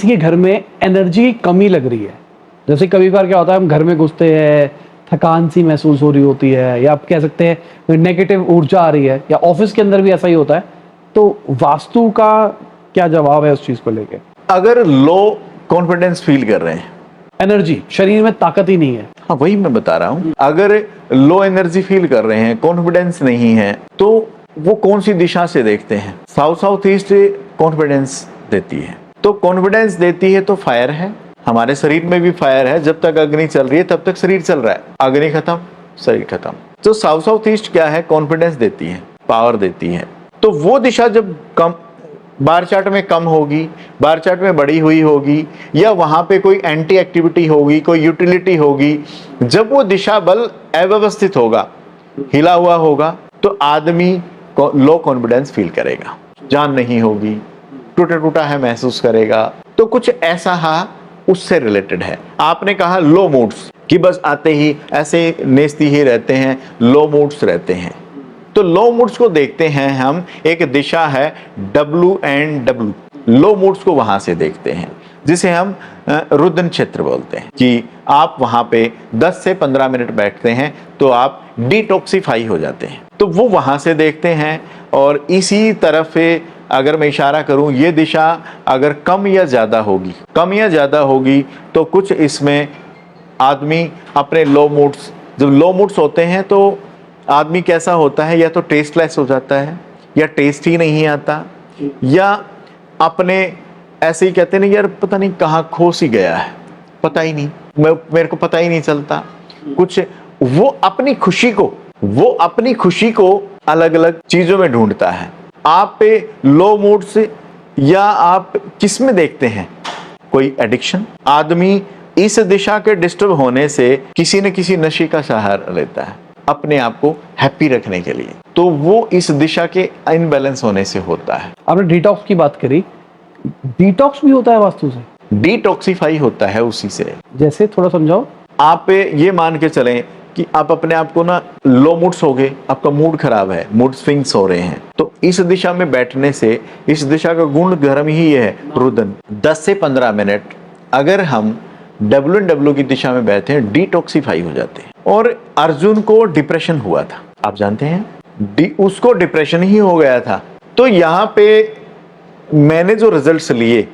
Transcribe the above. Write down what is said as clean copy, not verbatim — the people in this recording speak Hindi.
किसी के घर में एनर्जी की कमी लग रही है, जैसे कभी बार क्या होता है हम घर में घुसते हैं, थकान सी महसूस हो रही होती है, या आप कह सकते हैं नेगेटिव ऊर्जा आ रही है, या ऑफिस के अंदर भी ऐसा ही होता है, तो वास्तु का क्या जवाब है उस चीज को लेके? अगर लो कॉन्फिडेंस फील कर रहे हैं, एनर्जी, शरीर में ताकत ही नहीं है, हाँ वही मैं बता रहा हूं, अगर लो एनर्जी फील कर रहे हैं, कॉन्फिडेंस नहीं है, तो वो कौन सी दिशा से देखते हैं? साउथ साउथ ईस्ट कॉन्फिडेंस देती है। तो कॉन्फिडेंस देती है तो फायर है, हमारे शरीर में भी फायर है। जब तक अग्नि चल रही है तब तक शरीर चल रहा है, अग्नि खत्म शरीर खत्म। तो साउथ साउथ ईस्ट क्या है? कॉन्फिडेंस देती है, पावर देती है। तो वो दिशा जब कम बार चार्ट में कम होगी, बार चार्ट में बढ़ी हुई होगी, या वहां पे कोई एंटी एक्टिविटी होगी, कोई यूटिलिटी होगी, जब वो दिशा बल अव्यवस्थित होगा, हिला हुआ होगा, तो आदमी लो कॉन्फिडेंस फील करेगा, जान नहीं होगी, टूटा टूटा है महसूस करेगा। तो कुछ ऐसा है, उससे रिलेटेड है। आपने कहा लो मूड्स, कि बस आते ही ऐसे नेस्ती ही रहते हैं, लो मूड्स रहते हैं। तो लो मूड्स को देखते हैं हम, एक दिशा है WNW, लो मूड्स को वहां से देखते हैं, जिसे हम रुदन क्षेत्र बोलते हैं, कि आप वहां पे 10 से 15 मिनट बैठते हैं तो आप डिटॉक्सिफाई हो जाते हैं। तो वो वहां से देखते हैं। और इसी तरफ अगर मैं इशारा करूं, ये दिशा अगर कम या ज्यादा होगी तो कुछ इसमें आदमी अपने लो मूड्स, जब लो मूड्स होते हैं तो आदमी कैसा होता है, या तो टेस्टलेस हो जाता है, या टेस्ट ही नहीं आता, या अपने ऐसे ही कहते नहीं यार पता नहीं कहाँ खो सी गया है, पता ही नहीं, मेरे को पता ही नहीं चलता कुछ। वो अपनी खुशी को अलग अलग चीजों में ढूंढता है। आप पे लो मूड से, या आप किस में देखते हैं? कोई एडिक्शन, आदमी इस दिशा के डिस्टर्ब होने से किसी न किसी नशे का सहारा लेता है अपने आप को हैप्पी रखने के लिए, तो वो इस दिशा के इनबैलेंस होने से होता है। आपने डिटॉक्स की बात करी, डिटॉक्स भी होता है वास्तु से? डिटॉक्सिफाई होता है उसी से। जैसे थोड़ा समझाओ। आप ये मान के चलें कि आप अपने आप को ना लो मूड्स हो गए, आपका मूड खराब है, मूड स्विंग्स हो रहे हैं, तो इस दिशा में बैठने से, इस दिशा का गुण धर्म ही है रुदन, 10 से 15 मिनट अगर हम WNW की दिशा में बैठे हैं, डिटॉक्सिफाई हो जाते हैं। और अर्जुन को डिप्रेशन हुआ था, आप जानते हैं, उसको डिप्रेशन ही हो गया था। तो यहाँ पे मैंने जो रिजल्ट्स लिए